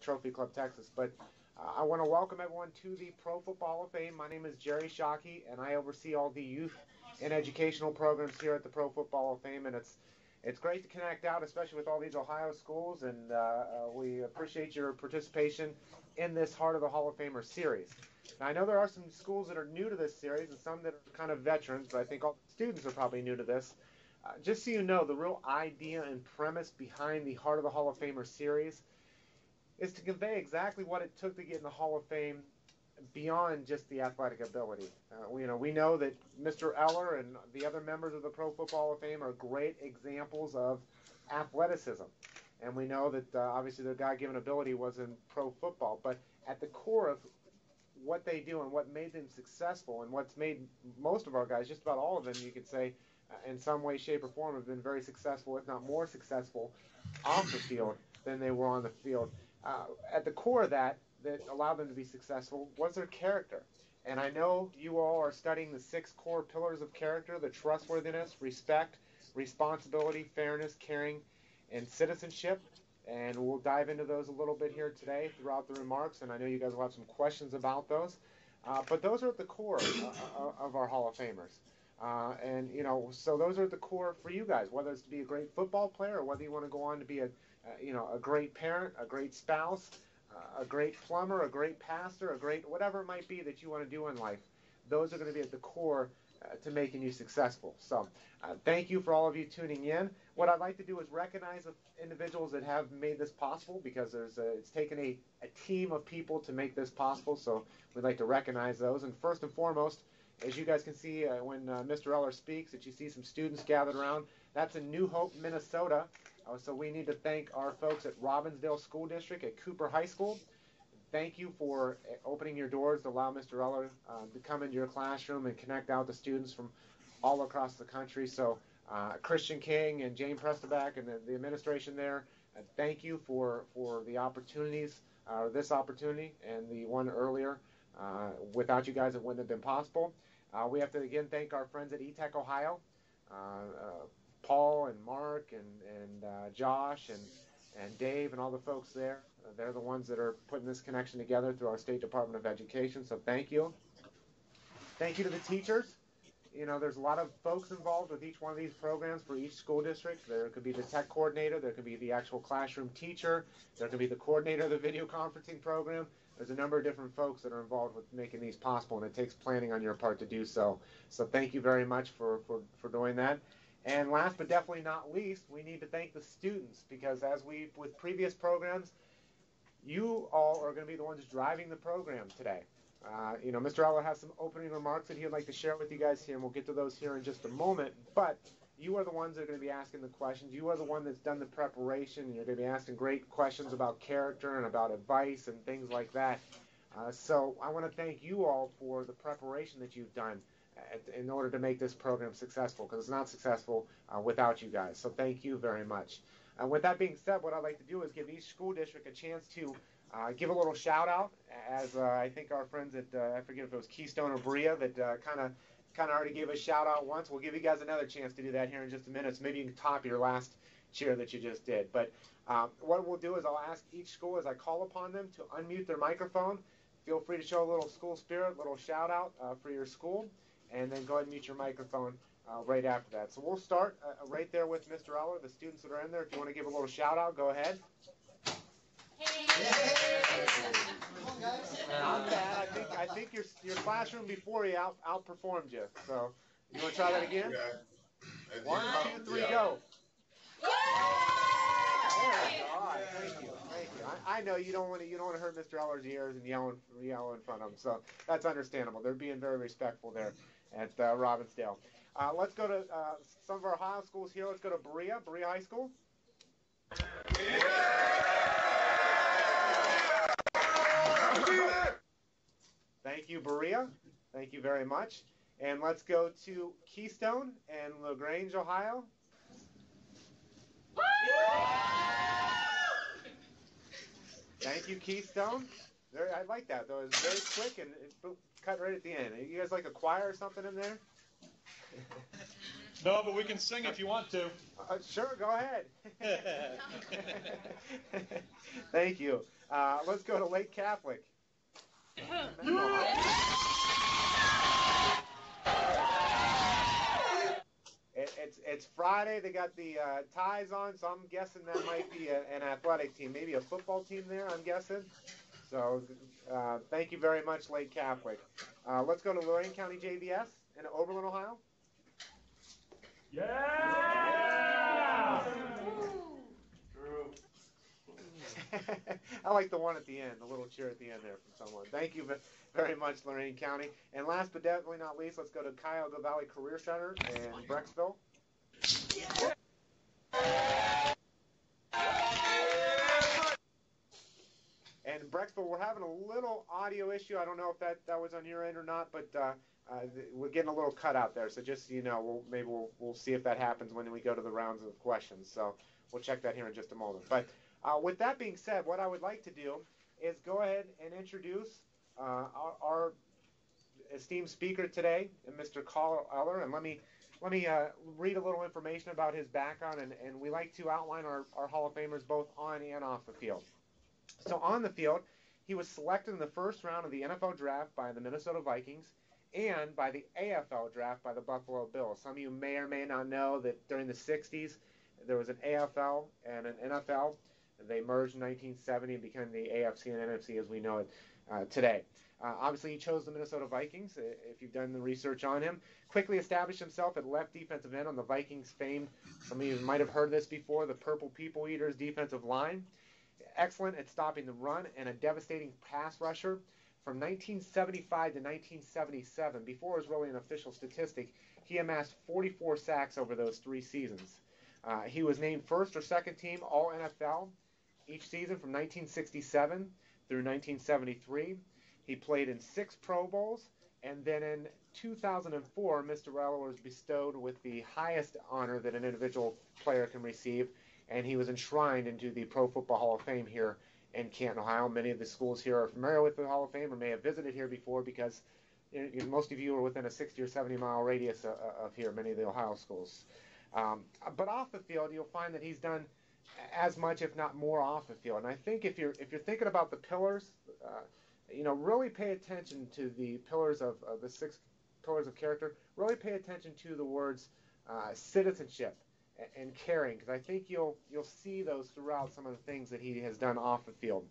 Trophy Club Texas. But I want to welcome everyone to the Pro Football Hall of Fame. My name is Jerry Shockey, and I oversee all the youth and educational programs here at the Pro Football Hall of Fame. And it's great to connect out, especially with all these Ohio schools, and we appreciate your participation in this Heart of the Hall of Famer series. Now, I know there are some schools that are new to this series and some that are kind of veterans, but I think all the students are probably new to this. Just so you know, the real idea and premise behind the Heart of the Hall of Famer series is to convey exactly what it took to get in the Hall of Fame beyond just the athletic ability. We know that Mr. Eller and the other members of the Pro Football Hall of Fame are great examples of athleticism. And we know that obviously their God-given ability was in pro football. But at the core of what they do and what made them successful and what's made most of our guys, just about all of them, you could say, in some way, shape, or form, have been very successful, if not more successful, off the field than they were on the field. At the core of that allowed them to be successful was their character. And I know you all are studying the 6 core pillars of character: the trustworthiness, respect, responsibility, fairness, caring, and citizenship. And we'll dive into those a little bit here today throughout the remarks, and I know you guys will have some questions about those. But those are at the core of our Hall of Famers. So those are at the core for you guys, whether it's to be a great football player or whether you want to go on to be a great parent, a great spouse, a great plumber, a great pastor, a great whatever it might be that you want to do in life. Those are going to be at the core to making you successful. So thank you for all of you tuning in. What I'd like to do is recognize the individuals that have made this possible, because it's taken a team of people to make this possible. So we'd like to recognize those. And first and foremost, as you guys can see when Mr. Eller speaks, that you see some students gathered around. That's in New Hope, Minnesota. So we need to thank our folks at Robbinsdale School District at Cooper High School. Thank you for opening your doors to allow Mr. Eller to come into your classroom and connect out to students from all across the country. So Christian King and Jane Prestaback and the administration there, thank you for the opportunities, this opportunity and the one earlier. Without you guys, it wouldn't have been possible. We have to again thank our friends at eTech Ohio, Paul and Mark and Josh and Dave and all the folks there. They're the ones that are putting this connection together through our State Department of Education. So thank you. Thank you to the teachers. There's a lot of folks involved with each one of these programs for each school district. There could be the tech coordinator, there could be the actual classroom teacher, there could be the coordinator of the video conferencing program. There's a number of different folks that are involved with making these possible, and it takes planning on your part to do so. So thank you very much for doing that. And last but definitely not least, we need to thank the students, because with previous programs, you all are going to be the ones driving the program today. Mr. Eller has some opening remarks that he would like to share with you guys here, and we'll get to those here in just a moment. But you are the ones that are going to be asking the questions. You are the one that's done the preparation, and you're going to be asking great questions about character and about advice and things like that. So I want to thank you all for the preparation that you've done in order to make this program successful, because it's not successful without you guys. So thank you very much. With that being said, what I'd like to do is give each school district a chance to give a little shout out, as I think our friends at, I forget if it was Keystone or Berea that kind of already gave a shout out once. We'll give you guys another chance to do that here in just a minute. So maybe you can top your last cheer that you just did. But what we'll do is I'll ask each school as I call upon them to unmute their microphone. Feel free to show a little school spirit, a little shout out for your school, and then go ahead and mute your microphone right after that. So we'll start right there with Mr. Eller. The students that are in there, if you want to give a little shout out, go ahead. Not bad. I think your classroom before you outperformed you. So you want to try that again? 1, 2, 3, go. Thank you. I know you don't want to hurt Mr. Eller's ears and yell in front of him. So that's understandable. They're being very respectful there at Robbinsdale. Let's go to some of our Ohio schools here. Let's go to Berea High School. Thank you, Berea. Thank you very much. And let's go to Keystone and LaGrange, Ohio. Thank you, Keystone. I like that, though. It's very quick and it cut right at the end. You guys like a choir or something in there? No, but we can sing if you want to. Sure, go ahead. Thank you. Let's go to Lake Catholic. It's Friday. They got the ties on, so I'm guessing that might be an athletic team, maybe a football team there, I'm guessing. So thank you very much, Lake Catholic. Let's go to Lorain County JVS in Oberlin, Ohio. Yeah! I like the one at the end, the little cheer at the end there from someone. Thank you very much, Lorain County. And last but definitely not least, let's go to Cuyahoga Valley Career Center in Brecksville. And Brecksville, we're having a little audio issue. I don't know if that was on your end or not, but we're getting a little cut out there. So just so you know, we'll see if that happens when we go to the rounds of questions. So we'll check that here in just a moment. But with that being said, what I would like to do is go ahead and introduce our esteemed speaker today, Mr. Carl Eller. And let me read a little information about his background. And we like to outline our Hall of Famers both on and off the field. So on the field, he was selected in the first round of the NFL draft by the Minnesota Vikings and by the AFL draft by the Buffalo Bills. Some of you may or may not know that during the 60s, there was an AFL and an NFL. They merged in 1970 and became the AFC and NFC as we know it today. Obviously, he chose the Minnesota Vikings, if you've done the research on him. Quickly established himself at left defensive end on the Vikings' famed, some of you might have heard this before, the Purple People Eaters defensive line. Excellent at stopping the run and a devastating pass rusher. From 1975 to 1977, before it was really an official statistic, he amassed 44 sacks over those 3 seasons. He was named first or second team All-NFL each season from 1967 through 1973. He played in 6 Pro Bowls, and then in 2004, Mr. Eller was bestowed with the highest honor that an individual player can receive, and he was enshrined into the Pro Football Hall of Fame here in Canton, Ohio. Many of the schools here are familiar with the Hall of Fame or may have visited here before because most of you are within a 60 or 70 mile radius of here, many of the Ohio schools. But off the field, you'll find that he's done as much, if not more, off the field. And I think if you're thinking about the pillars, really pay attention to the pillars of the 6 pillars of character. Really pay attention to the words citizenship and caring, because I think you'll see those throughout some of the things that he has done off the field.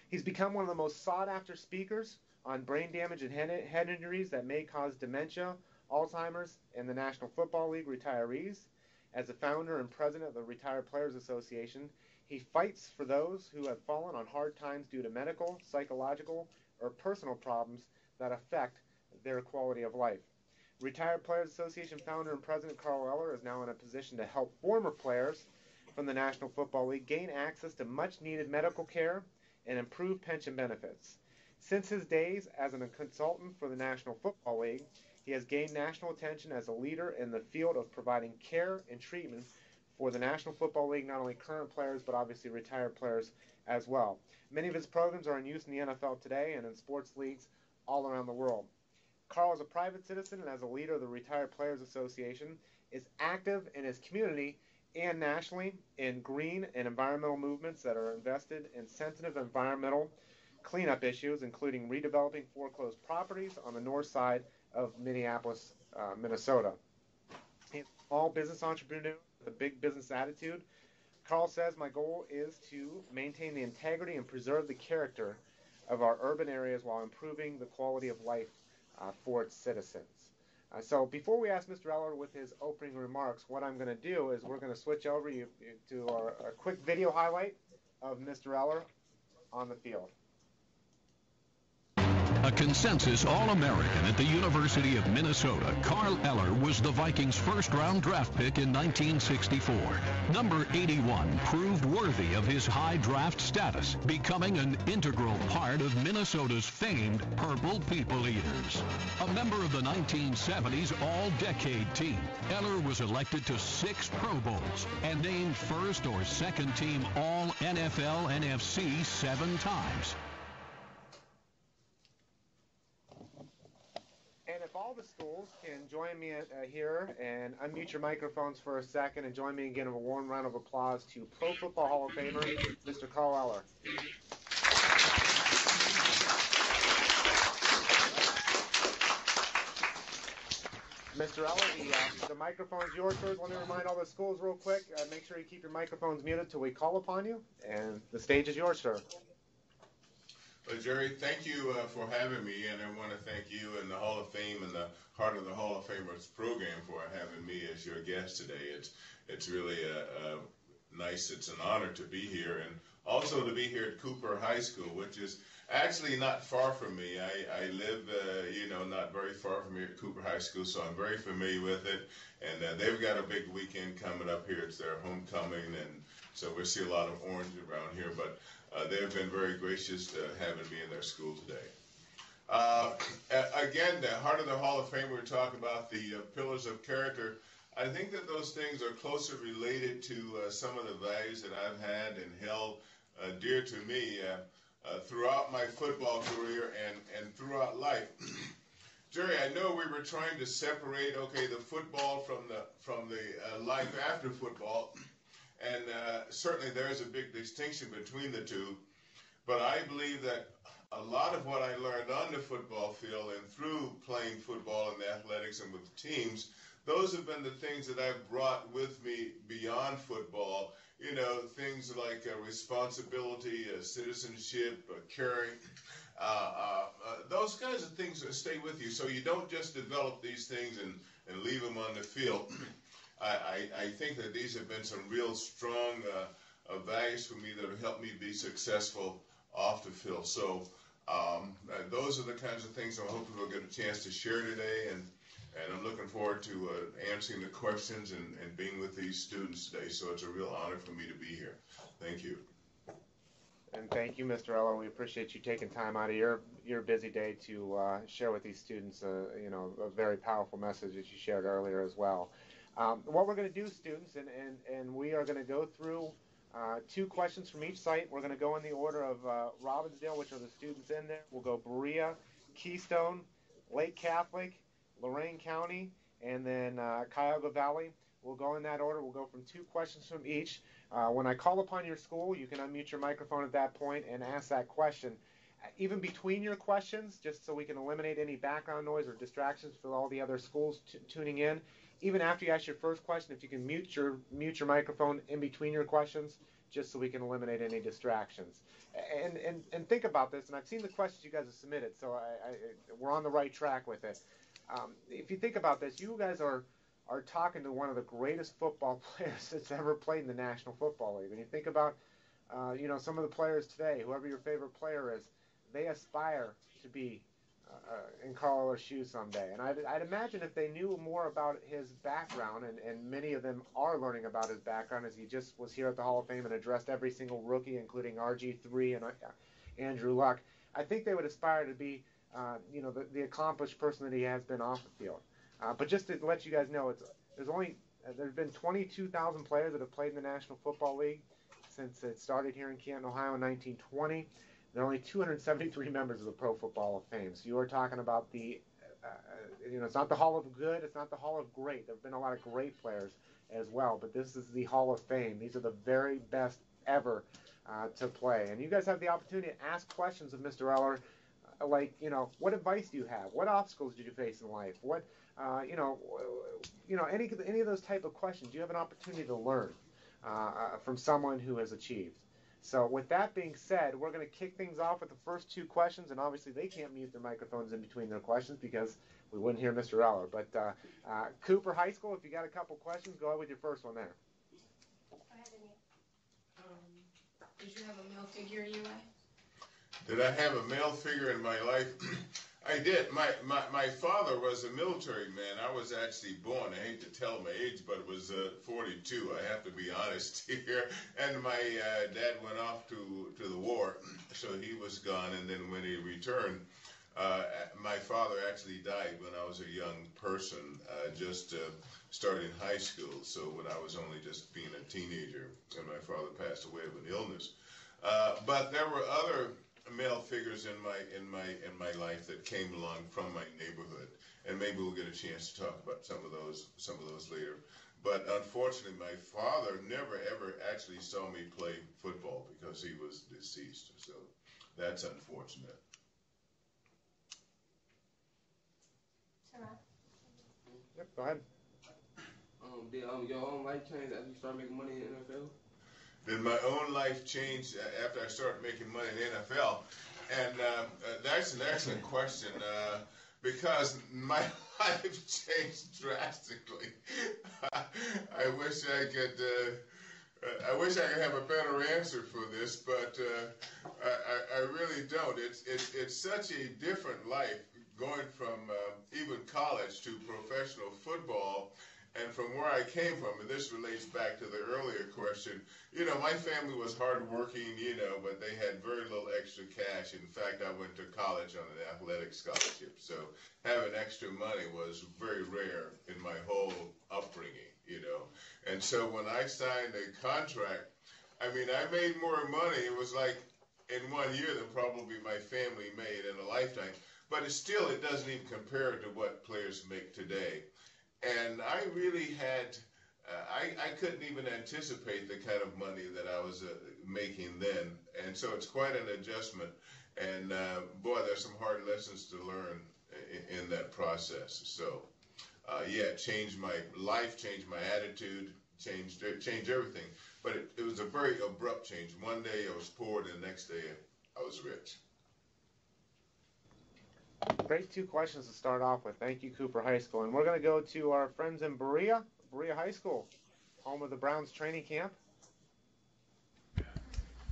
He's become one of the most sought-after speakers on brain damage and head injuries that may cause dementia, Alzheimer's, and the National Football League retirees. As the founder and president of the Retired Players Association, he fights for those who have fallen on hard times due to medical, psychological, or personal problems that affect their quality of life. Retired Players Association founder and president Carl Eller is now in a position to help former players from the National Football League gain access to much-needed medical care and improve pension benefits. Since his days as a consultant for the National Football League, he has gained national attention as a leader in the field of providing care and treatment for the National Football League, not only current players, but obviously retired players as well. Many of his programs are in use in the NFL today and in sports leagues all around the world. Carl is a private citizen and as a leader of the Retired Players Association is active in his community and nationally in green and environmental movements that are invested in sensitive environmental cleanup issues, including redeveloping foreclosed properties on the north side of Minneapolis, Minnesota. He's a small business entrepreneur with a big business attitude. Carl says, my goal is to maintain the integrity and preserve the character of our urban areas while improving the quality of life for its citizens. So before we ask Mr. Eller with his opening remarks, what I'm going to do is we're going to switch over to our quick video highlight of Mr. Eller on the field. A consensus All-American at the University of Minnesota, Carl Eller was the Vikings' first-round draft pick in 1964. Number 81 proved worthy of his high draft status, becoming an integral part of Minnesota's famed Purple People Eaters. A member of the 1970s All-Decade team, Eller was elected to 6 Pro Bowls and named first or second team All-NFL NFC 7 times. And if all all the schools can join me here and unmute your microphones for a second and join me in giving a warm round of applause to Pro Football Hall of Famer, Mr. Carl Eller. Mr. Eller, the microphone is yours first. Let me remind all the schools real quick. Make sure you keep your microphones muted till we call upon you. And the stage is yours, sir. Well, Jerry, thank you for having me, and I want to thank you and the Hall of Fame and the Heart of the Hall of Famers program for having me as your guest today. It's really nice. It's an honor to be here, and also to be here at Cooper High School, which is actually not far from me. I live, not very far from here at Cooper High School, so I'm very familiar with it. And they've got a big weekend coming up here. It's their homecoming, and so we see a lot of orange around here. But they have been very gracious having me in their school today. Again, the Heart of the Hall of Fame, we're talking about the pillars of character. I think that those things are closer related to some of the values that I've had and held dear to me throughout my football career and throughout life. Jerry, I know we were trying to separate, the football from the life after football, and certainly there is a big distinction between the two, but I believe that a lot of what I learned on the football field and through playing football and athletics and with teams, those have been the things that I've brought with me beyond football. Things like responsibility, citizenship, caring, those kinds of things that stay with you. So you don't just develop these things and leave them on the field. I think that these have been some real strong values for me that have helped me be successful off the field. So those are the kinds of things I hope we'll get a chance to share today, and I'm looking forward to answering the questions and being with these students today. So it's a real honor for me to be here. Thank you. And thank you, Mr. Eller. We appreciate you taking time out of your busy day to share with these students, a very powerful message that you shared earlier as well. What we're going to do, students, and we are going to go through 2 questions from each site. We're going to go in the order of Robbinsdale, which are the students in there. We'll go Berea, Keystone, Lake Catholic, Lorain County, and then Cuyahoga Valley. We'll go in that order. We'll go from 2 questions from each. When I call upon your school, you can unmute your microphone at that point and ask that question. Even between your questions, just so we can eliminate any background noise or distractions for all the other schools tuning in. Even after you ask your first question, if you can mute your microphone in between your questions, just so we can eliminate any distractions. And think about this, and I've seen the questions you guys have submitted, so we're on the right track with it. If you think about this, you guys are talking to one of the greatest football players that's ever played in the National Football League. When you think about, some of the players today, whoever your favorite player is, they aspire to be in Carl Eller's shoes someday. And I'd imagine if they knew more about his background, and many of them are learning about his background, as he just was here at the Hall of Fame and addressed every single rookie, including RG3 and Andrew Luck, I think they would aspire to be the accomplished person that he has been off the field. But just to let you guys know, there's been 22,000 players that have played in the National Football League since it started here in Canton, Ohio in 1920. There are only 273 members of the Pro Football Hall of Fame. So you are talking about it's not the Hall of Good, it's not the Hall of Great. There have been a lot of great players as well, but this is the Hall of Fame. These are the very best ever to play. And you guys have the opportunity to ask questions of Mr. Eller, like, what advice do you have? What obstacles did you face in life? What, any of those type of questions. You have an opportunity to learn from someone who has achieved. So with that being said, we're going to kick things off with the first 2 questions, and obviously they can't mute their microphones in between their questions because we wouldn't hear Mr. Eller. But Cooper High School, if you got a couple questions, go ahead with your first one there. Go ahead, Did you have a male figure in your life? Did I have a male figure in my life? I did. My father was a military man. I was actually born, I hate to tell my age, but it was 42. I have to be honest here. And my dad went off to the war, so he was gone. And then when he returned, my father actually died when I was a young person, just starting high school. So when I was only just being a teenager, and my father passed away of an illness. But there were other male figures in my life that came along from my neighborhood, and maybe we'll get a chance to talk about some of those later. But unfortunately, my father never ever actually saw me play football because he was deceased. So that's unfortunate. Yep, go ahead. Did your own life change after you started making money in the NFL? Did my own life change after I started making money in the NFL? And that's an excellent question because my life changed drastically. I wish I could have a better answer for this, but I really don't. It's such a different life going from even college to professional football. And from where I came from, and this relates back to the earlier question, my family was hardworking, but they had very little extra cash. In fact, I went to college on an athletic scholarship, so having extra money was very rare in my whole upbringing, And so when I signed a contract, I made more money. It was like in 1 year than probably my family made in a lifetime. But it doesn't even compare to what players make today. And I really had, I couldn't even anticipate the kind of money that I was making then. And so it's quite an adjustment. And boy, there's some hard lessons to learn in that process. So, changed my life, changed my attitude, changed everything. But it was a very abrupt change. One day I was poor, and the next day I was rich. Great two questions to start off with. Thank you, Cooper High School. And we're going to go to our friends in Berea High School, home of the Browns training camp.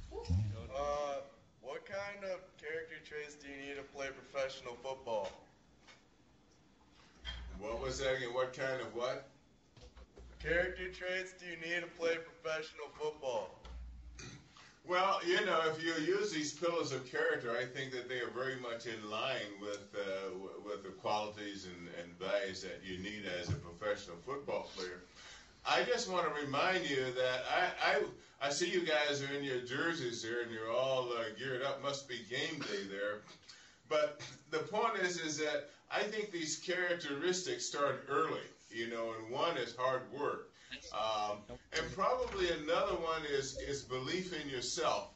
What kind of character traits do you need to play professional football? What was that again? What kind of what? Character traits do you need to play professional football? Well, if you use these pillars of character, I think that they are very much in line with the qualities and values that you need as a professional football player. I just want to remind you that I see you guys are in your jerseys there, and you're all geared up. Must be game day there. But the point is that I think these characteristics start early, and one is hard work. And probably another one is belief in yourself.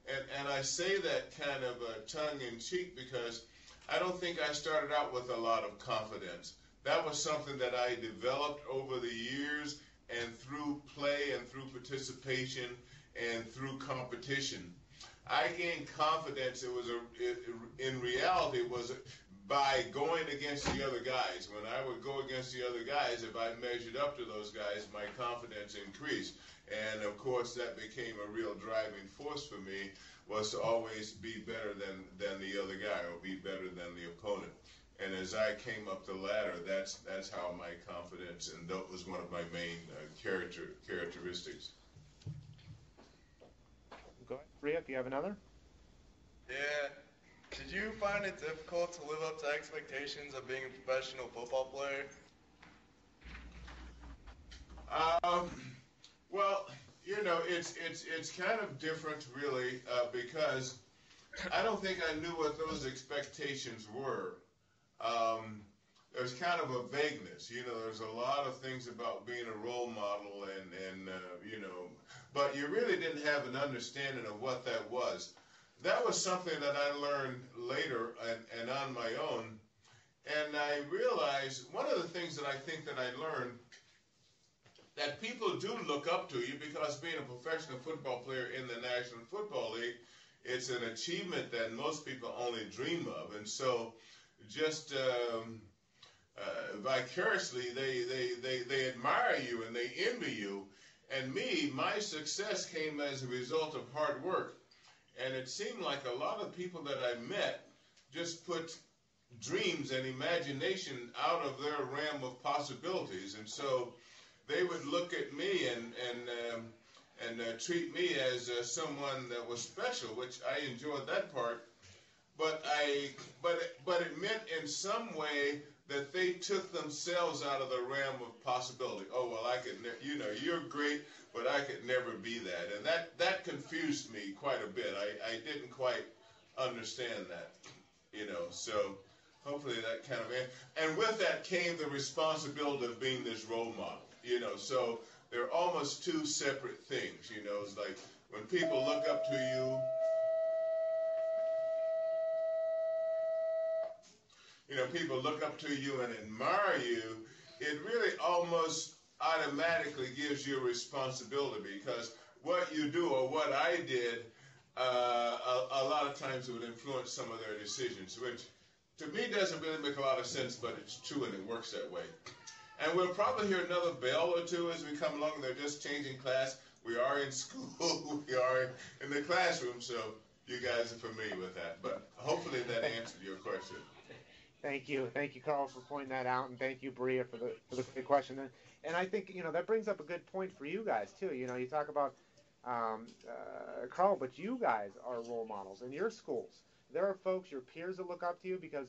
And I say that kind of tongue-in-cheek because I don't think I started out with a lot of confidence. That was something that I developed over the years and through play and through participation and through competition. I gained confidence. In reality, it was by going against the other guys. When I would go against the other guys, if I measured up to those guys, my confidence increased. And of course, that became a real driving force for me, was to always be better than the other guy, or be better than the opponent. And as I came up the ladder, that's how my confidence, and that was one of my main characteristics. Go ahead, Bria, do you have another? Yeah. Did you find it difficult to live up to expectations of being a professional football player? Well, it's kind of different, really, because I don't think I knew what those expectations were. There's kind of a vagueness, there's a lot of things about being a role model and but you really didn't have an understanding of what that was. That was something that I learned later and on my own. And I realized one of the things that I think that I learned, that people do look up to you, because being a professional football player in the National Football League, it's an achievement that most people only dream of. And so just vicariously, they admire you and they envy you. And me, my success came as a result of hard work. And it seemed like a lot of people that I met just put dreams and imagination out of their realm of possibilities. And so they would look at me and treat me as someone that was special, which I enjoyed that part. But it meant in some way that they took themselves out of the realm of possibility. Oh, well, I could, you're great, but I could never be that. And that confused me quite a bit. I didn't quite understand that, so hopefully that kind of, and with that came the responsibility of being this role model, so they're almost two separate things, it's like when people look up to you, people look up to you and admire you, it really almost automatically gives you a responsibility, because what you do or what I did, a lot of times it would influence some of their decisions, which to me doesn't really make a lot of sense, but it's true and it works that way. And we'll probably hear another bell or two as we come along. They're just changing class. We are in school. We are in the classroom, so you guys are familiar with that. But hopefully that answered your question. Thank you, Carl, for pointing that out, and thank you, Bria, for the great question. And I think that brings up a good point for you guys too. You talk about Carl, but you guys are role models in your schools. There are folks, your peers, that look up to you because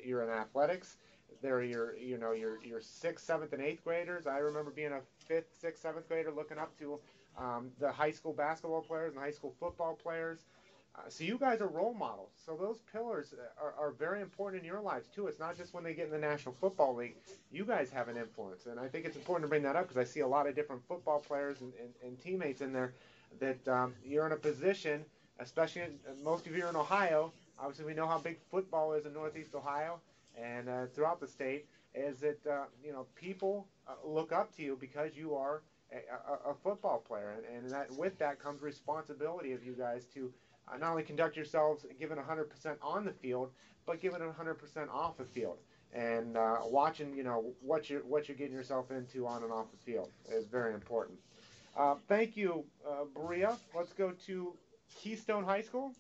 you're in athletics. They're your 6th, 7th, and 8th graders. I remember being a 5th, 6th, 7th grader looking up to the high school basketball players and high school football players. So you guys are role models. So those pillars are very important in your lives too. It's not just when they get in the National Football League. You guys have an influence, and I think it's important to bring that up because I see a lot of different football players and teammates in there that you're in a position, especially most of you are in Ohio. Obviously, we know how big football is in Northeast Ohio and throughout the state. Is that people look up to you because you are a football player, and that with that comes responsibility of you guys to not only conduct yourselves giving 100% on the field, but giving 100% off the field, and watching what you're getting yourself into on and off the field is very important. Thank you, Bria. Let's go to Keystone High School.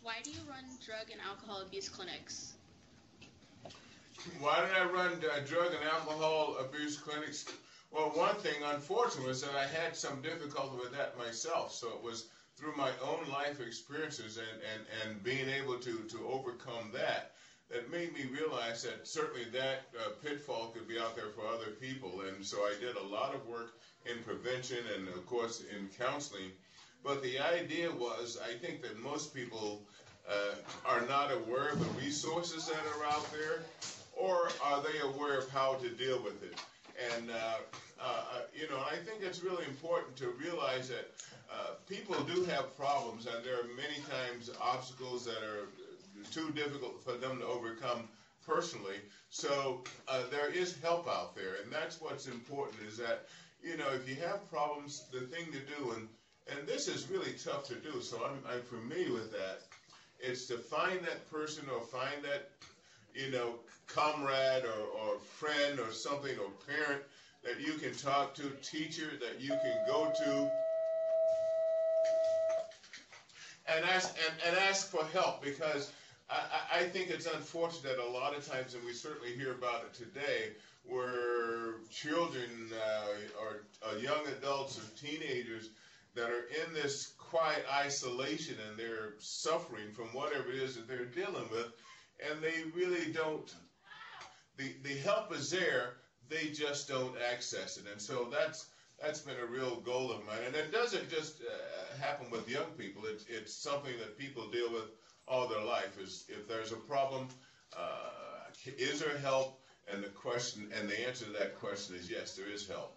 Why do you run drug and alcohol abuse clinics? Why did I run drug and alcohol abuse clinics? Well, one thing, unfortunately, was that I had some difficulty with that myself. So it was through my own life experiences and being able to overcome that made me realize that certainly that pitfall could be out there for other people. And so I did a lot of work in prevention and, of course, in counseling. But the idea was, I think that most people are not aware of the resources that are out there, or are they aware of how to deal with it? And, I think it's really important to realize that people do have problems, and there are many times obstacles that are too difficult for them to overcome personally. So there is help out there, and that's what's important is that, if you have problems, the thing to do, and this is really tough to do, so I'm familiar with that, it's to find that person or find that, comrade or friend or something or parent that you can talk to, teacher that you can go to, and ask for help, because I think it's unfortunate that a lot of times, and we certainly hear about it today, where children or young adults or teenagers that are in this quiet isolation and they're suffering from whatever it is that they're dealing with, and they really don't, the help is there, they just don't access it. And so that's been a real goal of mine. And it doesn't just happen with young people. It's something that people deal with all their life. Is if there's a problem, is there help? And the answer to that question is yes, there is help.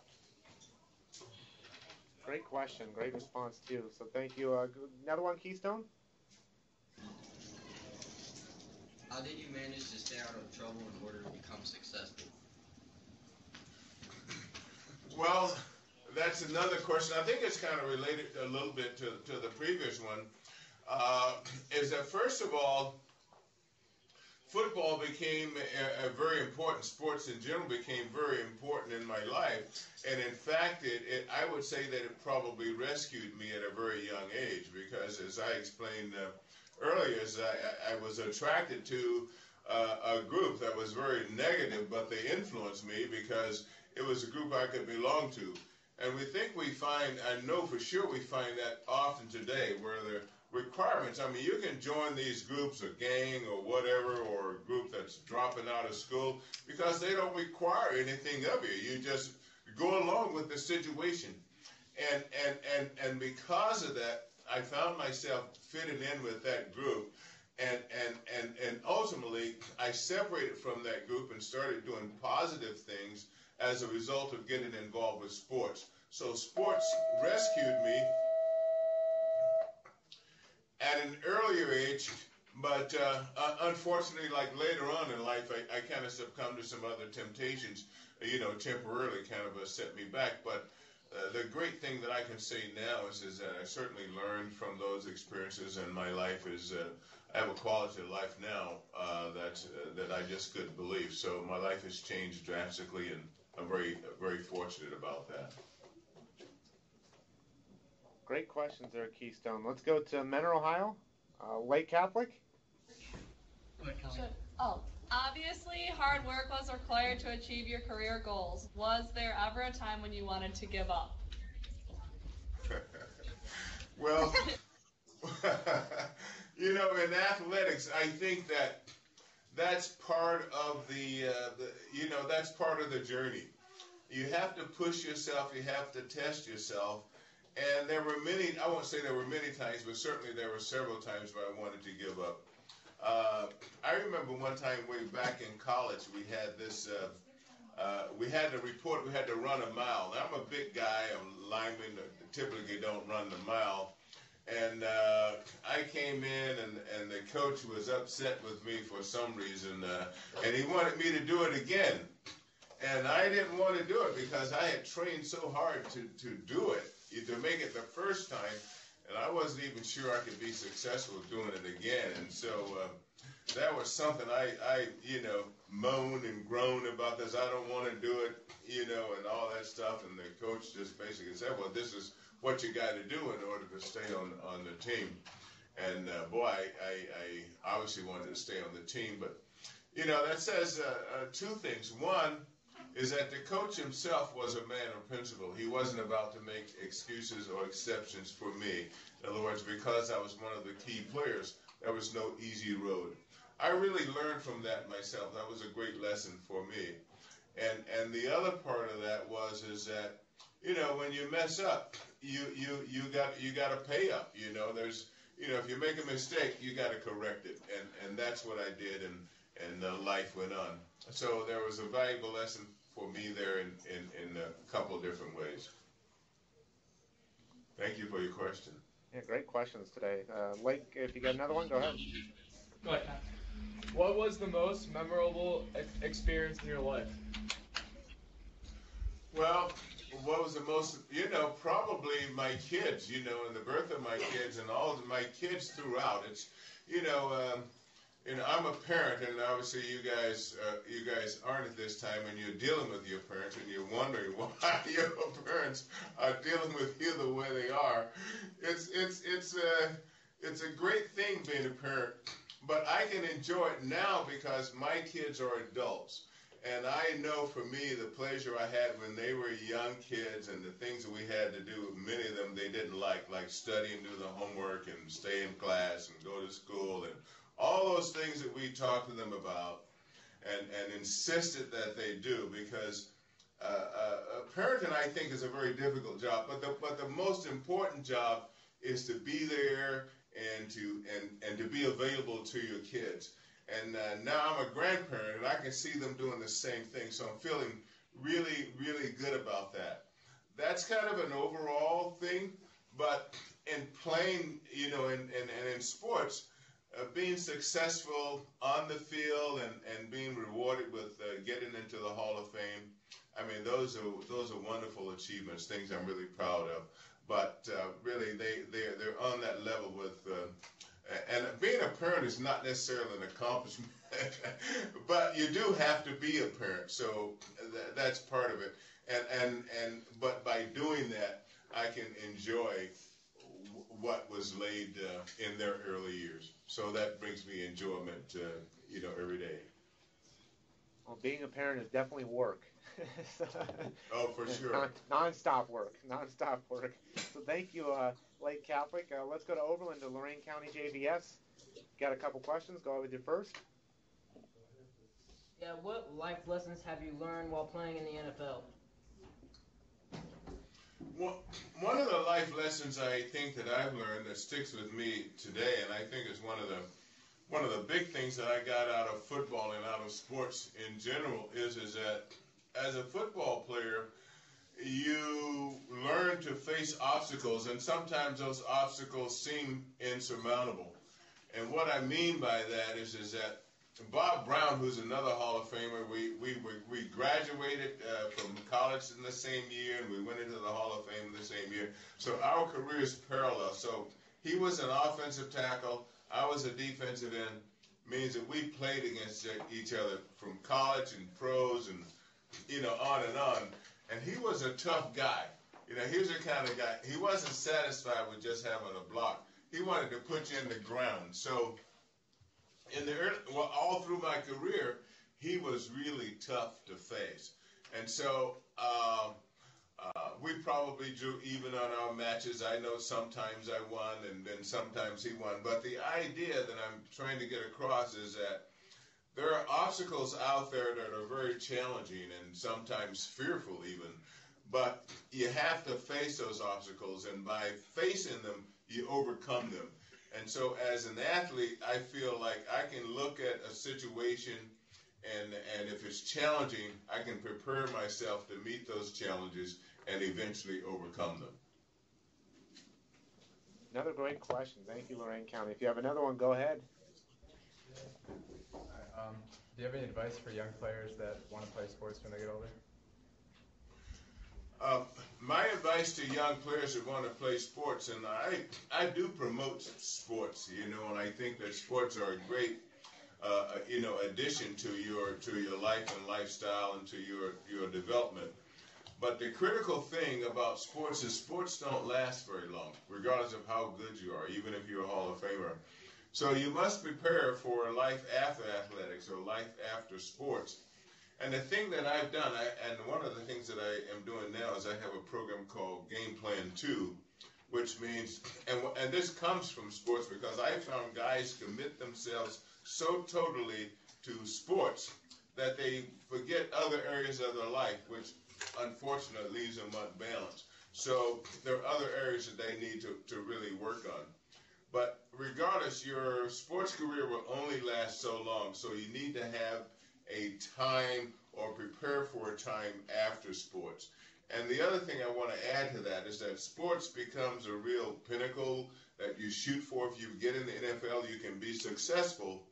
Great question, great response too. So thank you. Another one, Keystone. How did you manage to stay out of trouble in order to become successful? Well, that's another question. I think it's kind of related a little bit to the previous one. Is that first of all, football became a very important, sports in general became very important in my life. And in fact, I would say that it probably rescued me at a very young age, because as I explained earlier, I was attracted to a group that was very negative, but they influenced me because it was a group I could belong to. And I know for sure we find that often today, where the requirements, you can join these groups, a gang or whatever, or a group that's dropping out of school, because they don't require anything of you. You just go along with the situation. And because of that, I found myself fitting in with that group. And ultimately, I separated from that group and started doing positive things as a result of getting involved with sports. So sports rescued me at an earlier age, but unfortunately, like later on in life, I kind of succumbed to some other temptations, temporarily kind of set me back. But the great thing that I can say now is that I certainly learned from those experiences, and my life is, I have a quality of life now that I just couldn't believe. So my life has changed drastically, and I'm very, very fortunate about that. Great questions there, Keystone. Let's go to Mentor, Ohio. Lake Catholic? Obviously, hard work was required to achieve your career goals. Was there ever a time when you wanted to give up? Well, in athletics, I think that's part of that's part of the journey. You have to push yourself. You have to test yourself. And there were many, I won't say there were many times, but certainly there were several times where I wanted to give up. I remember one time way back in college, we had this, we had to report, we had to run a mile. Now, I'm a big guy, I'm lineman, typically don't run the mile. And I came in, and the coach was upset with me for some reason, and he wanted me to do it again. And I didn't want to do it because I had trained so hard to do it, to make it the first time, and I wasn't even sure I could be successful doing it again. And so that was something I moaned and groaned about this. I don't want to do it, and all that stuff. And the coach just basically said, well, this is what you got to do in order to stay on the team. And boy, I obviously wanted to stay on the team. But, that says two things. One is that the coach himself was a man of principle. He wasn't about to make excuses or exceptions for me. In other words, because I was one of the key players, there was no easy road. I really learned from that myself. That was a great lesson for me. And the other part of that is that, when you mess up, you got to pay up. There's, if you make a mistake, you got to correct it. And that's what I did, and life went on. So there was a valuable lesson for me there in a couple of different ways. Thank you for your question. Yeah, great questions today. Lake, if you got another one, go ahead. Go ahead. What was the most memorable experience in your life? Well, what was the most, probably my kids, and the birth of my kids and all of my kids throughout. It's, I'm a parent, and obviously you guys aren't at this time, and you're dealing with your parents, and you're wondering why your parents are dealing with you the way they are. It's a great thing being a parent, but I can enjoy it now because my kids are adults. And I know for me the pleasure I had when they were young kids and the things that we had to do, many of them they didn't like studying, do the homework, and stay in class and go to school, and all those things that we talked to them about and insisted that they do, because parenting, I think, is a very difficult job. But the most important job is to be there and to be available to your kids. And now I'm a grandparent, and I can see them doing the same thing. So I'm feeling really, really good about that. That's kind of an overall thing. But in playing, and in sports, being successful on the field and being rewarded with getting into the Hall of Fame, I mean, those are wonderful achievements, things I'm really proud of. But really, they're on that level with. And being a parent is not necessarily an accomplishment, but you do have to be a parent, so that's part of it. But by doing that, I can enjoy what was laid in their early years. So that brings me enjoyment, every day. Well, being a parent is definitely work. Oh, for sure. Non-stop work. So thank you, Lake Catholic. Let's go to Overland to Lorain County JVS. Got a couple questions. Go with you first. Yeah, what life lessons have you learned while playing in the NFL? One of the life lessons I think that I've learned that sticks with me today, and I think is one of the big things that I got out of football and out of sports in general is that as a football player, you learn to face obstacles, and sometimes those obstacles seem insurmountable. And what I mean by that is that Bob Brown, who's another Hall of Famer, we graduated from college in the same year, and we went into the Hall of Fame the same year. So our careers parallel. So he was an offensive tackle, I was a defensive end. Means that we played against each other from college and pros and on and on. And he was a tough guy. He was the kind of guy. He wasn't satisfied with just having a block. He wanted to put you in the ground. So all through my career, he was really tough to face. And so we probably drew even on our matches. I know sometimes I won and then sometimes he won. But the idea that I'm trying to get across is that there are obstacles out there that are very challenging and sometimes fearful even. But you have to face those obstacles, and by facing them, you overcome them. And so as an athlete, I feel like I can look at a situation and if it's challenging, I can prepare myself to meet those challenges and eventually overcome them. Another great question. Thank you, Lorain County. If you have another one, go ahead. Do you have any advice for young players that want to play sports when they get older? My advice to young players that want to play sports, and I do promote sports, and I think that sports are a great, addition to your life and lifestyle and to your development. But the critical thing about sports is sports don't last very long, regardless of how good you are, even if you're a Hall of Famer. So you must prepare for life after athletics or life after sports. And the thing that I've done, and one of the things that I am doing now is I have a program called Game Plan 2, which means, and this comes from sports because I found guys commit themselves so totally to sports that they forget other areas of their life, which unfortunately leaves them unbalanced. So there are other areas that they need to really work on. But regardless, your sports career will only last so long, so you need to have a time or prepare for a time after sports. And the other thing I want to add to that is that sports becomes a real pinnacle that you shoot for. If you get in the NFL, you can be successful.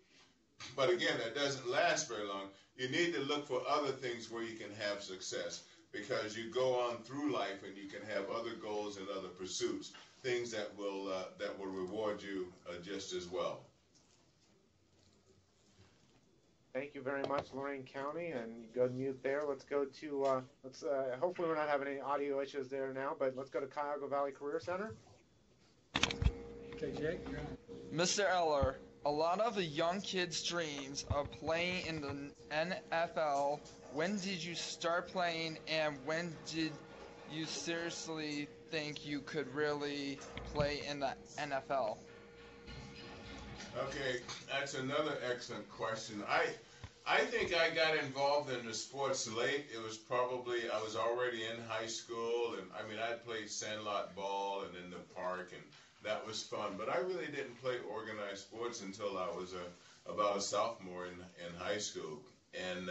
But again, that doesn't last very long. You need to look for other things where you can have success, because you go on through life and you can have other goals and other pursuits, things that will reward you just as well. Thank you very much, Lorain County, and go mute there. Let's go to, hopefully we're not having any audio issues there now, but let's go to Cuyahoga Valley Career Center. Okay, Jake. Mr. Eller, a lot of the young kids' dreams of playing in the NFL. When did you start playing, and when did you seriously think you could really play in the NFL? Okay, that's another excellent question. I think I got involved in the sports late. It was probably, I was already in high school, and I played sandlot ball and in the park, and that was fun. But I really didn't play organized sports until I was about a sophomore in high school. And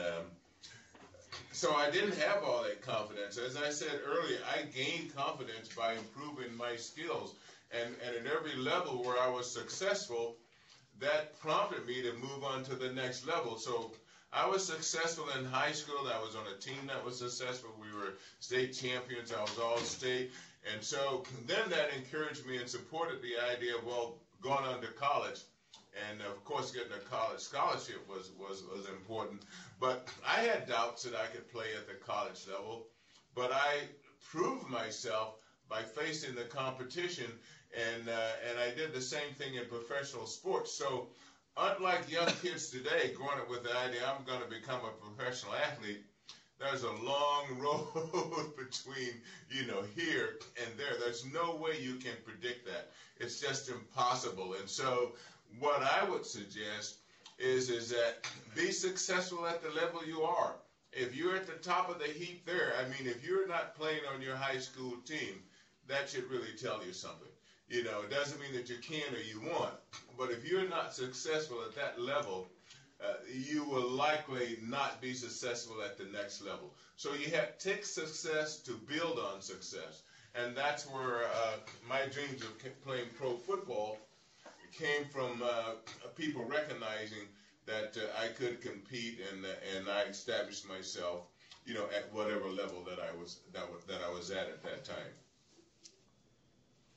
so I didn't have all that confidence. As I said earlier, I gained confidence by improving my skills. And at every level where I was successful, that prompted me to move on to the next level. So I was successful in high school. I was on a team that was successful. We were state champions. I was all-state. And so then that encouraged me and supported the idea of, well, going on to college. And, of course, getting a college scholarship was important. But I had doubts that I could play at the college level. But I proved myself by facing the competition, and I did the same thing in professional sports. So unlike young kids today growing up with the idea, I'm going to become a professional athlete, there's a long road between, here and there. There's no way you can predict that. It's just impossible. And so what I would suggest is that be successful at the level you are. if you're at the top of the heap there, I mean, if you're not playing on your high school team, that should really tell you something. You know, it doesn't mean that you can or you won't, but if you're not successful at that level, you will likely not be successful at the next level. So you have to take success to build on success. And that's where my dreams of playing pro football came from people recognizing that I could compete, and I established myself, you know, at whatever level that I was at that time.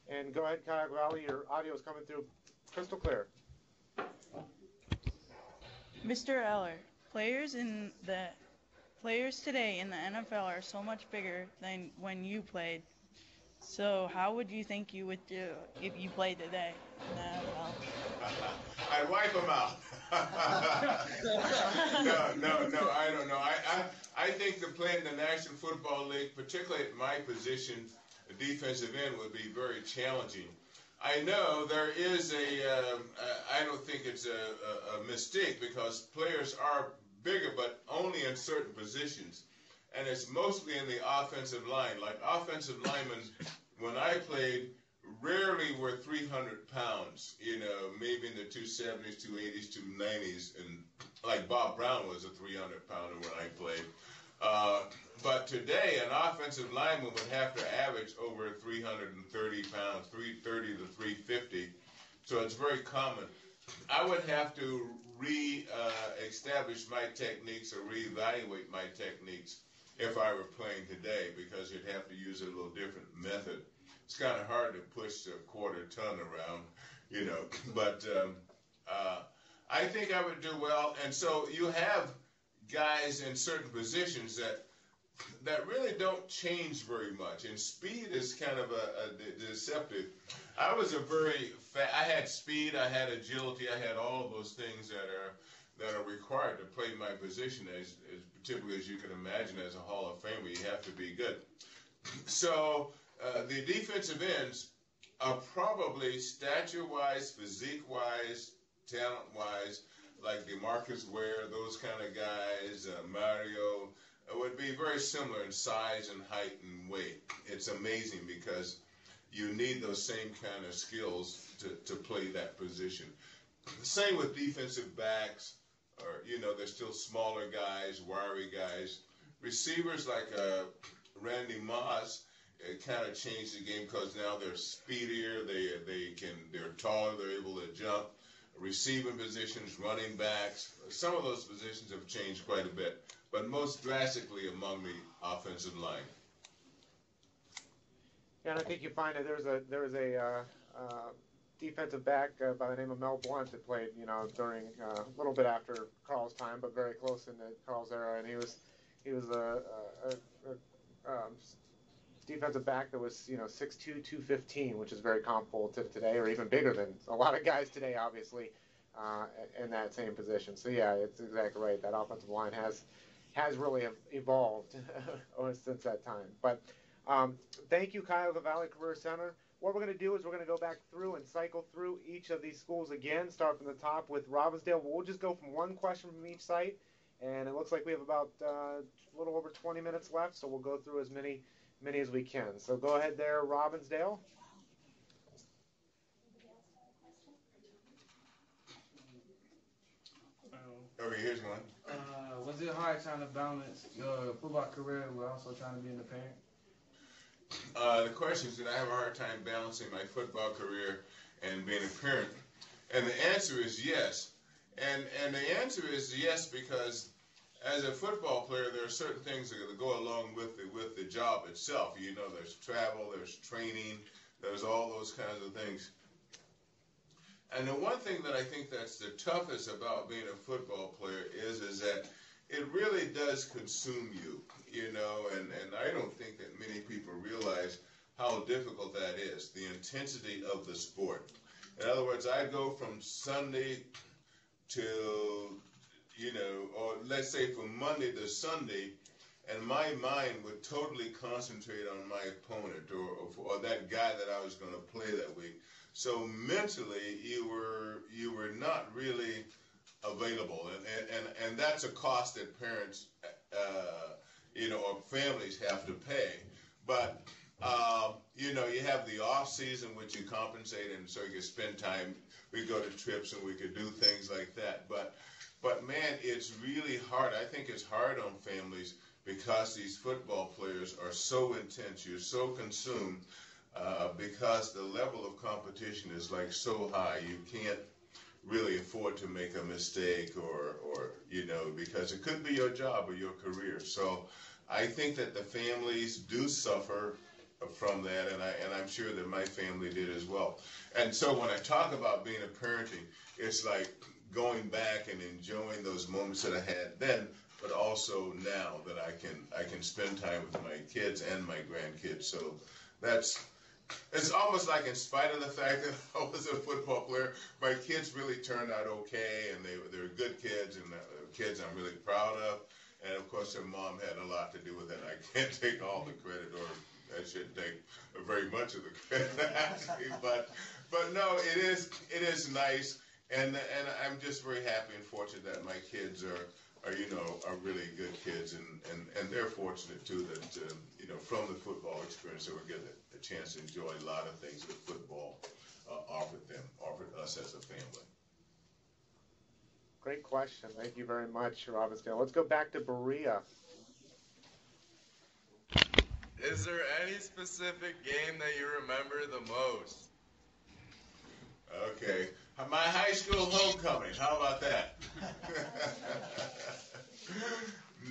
And go ahead, Kyle Valley. Your audio is coming through crystal clear. Mr. Eller, players today in the NFL are so much bigger than when you played. So how would you think you would do if you played today in the NFL? I'd wipe them out. No, I don't know. I think to play in the National Football League, particularly at my position, the defensive end, would be very challenging. I know there is I don't think it's a mistake, because players are bigger, but only in certain positions. And it's mostly in the offensive line. Like offensive linemen, when I played, rarely were 300 pounds, you know, maybe in the 270s, 280s, 290s. And like Bob Brown was a 300-pounder when I played. But today, an offensive lineman would have to average over 330 pounds, 330 to 350. So it's very common. I would have to re-establish my techniques or reevaluate my techniques if I were playing today, because you'd have to use a little different method. It's kind of hard to push a quarter ton around, you know. But I think I would do well. And so you have guys in certain positions that really don't change very much, and speed is kind of a deceptive. I was I had speed, I had agility, I had all of those things that are required to play my position, as typically as you can imagine. As a Hall of Famer, you have to be good. So the defensive ends are probably stature-wise, physique-wise, talent-wise, like DeMarcus Ware, those kind of guys, Mario, would be very similar in size and height and weight. It's amazing, because you need those same kind of skills to play that position. Same with defensive backs, or, you know, they're still smaller guys, wiry guys. Receivers like Randy Moss, it kind of changed the game, because now they're speedier, they're taller, they're able to jump. Receiving positions, running backs, some of those positions have changed quite a bit, but most drastically among the offensive line. Yeah, and I think you find that there was a defensive back by the name of Mel Blount that played, you know, during a little bit after Carl's time, but very close into Carl's era, and he was a defensive back that was, you know, 6'2", 215, which is very comparable to today, or even bigger than a lot of guys today, obviously, in that same position. So yeah, it's exactly right. That offensive line has really evolved since that time. But thank you, Cuyahoga Valley Career Center. What we're going to do is we're going to go back through and cycle through each of these schools again, start from the top with Robbinsdale. We'll just go from one question from each site, and it looks like we have about a little over 20 minutes left, so we'll go through as many as we can. So go ahead there, Robbinsdale. Okay, here's one. Was it hard trying to balance your football career with also trying to be a parent? The question is, did I have a hard time balancing my football career and being a parent? And the answer is yes. And the answer is yes, because as a football player, there are certain things that go along with the job itself. You know, there's travel, there's training, there's all those kinds of things. And the one thing that I think that's the toughest about being a football player is that it really does consume you, you know, and I don't think that many people realize how difficult that is, the intensity of the sport. In other words, I go from Sunday to, you know, or let's say from Monday to Sunday, and my mind would totally concentrate on my opponent or that guy that I was going to play that week. So mentally, you were not really available, and that's a cost that parents or families have to pay. But, you have the off season, which you compensate, and so you can spend time. We go to trips and we could do things like that. But man, it's really hard. I think it's hard on families because these football players are so intense. You're so consumed because the level of competition is like so high. You can't really afford to make a mistake or because it could be your job or your career. So I think that the families do suffer from that, and I'm sure that my family did as well. And so when I talk about being a parenting, it's like going back and enjoying those moments that I had then, but also now that I can spend time with my kids and my grandkids. So it's almost like in spite of the fact that I was a football player, my kids really turned out okay, and they were good kids, and kids I'm really proud of. And of course, their mom had a lot to do with it. I can't take all the credit, or I shouldn't take very much of the credit, actually. But no, it is nice, and I'm just very happy and fortunate that my kids are really good kids, and they're fortunate too that from the football experience they were getting a chance to enjoy a lot of things that football offered us as a family. Great question. Thank you very much, Robbinsdale. Let's go back to Berea. Is there any specific game that you remember the most? Okay. My high school homecoming. How about that?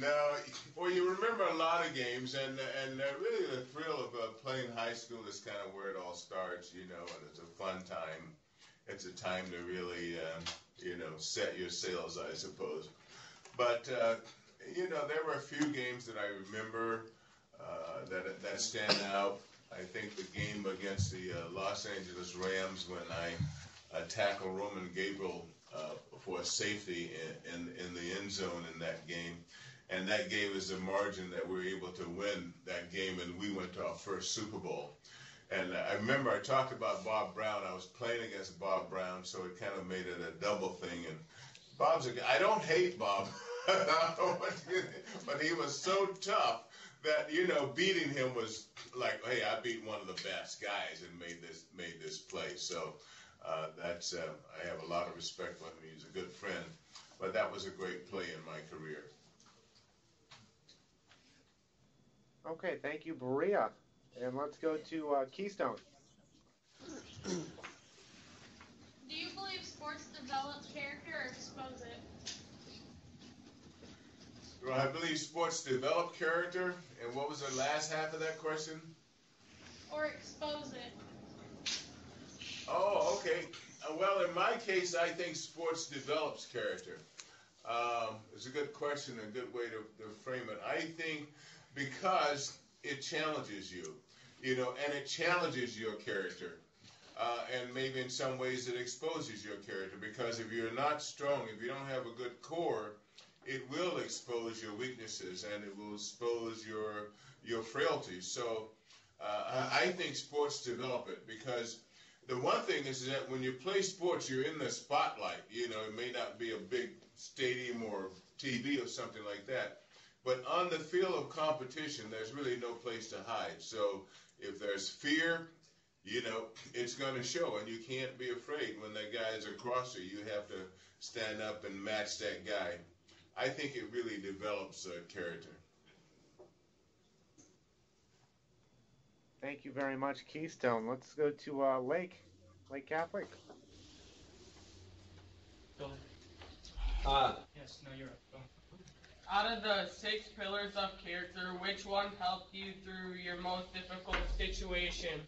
No. Well, you remember a lot of games, and really the thrill of playing high school is kind of where it all starts, and it's a fun time. It's a time to really, set your sails, I suppose. But, there were a few games that I remember that stand out. I think the game against the Los Angeles Rams when I tackled Roman Gabriel for a safety in the end zone in that game. And that gave us a margin that we were able to win that game, and we went to our first Super Bowl. And I remember I talked about Bob Brown. I was playing against Bob Brown, so it kind of made it a double thing. And I don't hate Bob, but he was so tough that, beating him was like, hey, I beat one of the best guys and made this play. So I have a lot of respect for him. He's a good friend. But that was a great play in my career. Okay, thank you, Berea. And let's go to Keystone. Do you believe sports develops character or expose it? Well, I believe sports develop character. And what was the last half of that question? Or expose it. Oh, okay. Well, in my case, I think sports develops character. It's a good question, a good way to frame it. I think because it challenges you, and it challenges your character. And maybe in some ways it exposes your character, because if you're not strong, if you don't have a good core, it will expose your weaknesses and it will expose your frailties. So I think sports develop it, because the one thing is that when you play sports, you're in the spotlight. It may not be a big stadium or TV or something like that, but on the field of competition, there's really no place to hide. So if there's fear, it's going to show, and you can't be afraid when that guy is across you. You have to stand up and match that guy. I think it really develops character. Thank you very much, Keystone. Let's go to Lake Catholic. Go ahead. Yes, no, you're right. Out of the 6 pillars of character, which one helped you through your most difficult situations?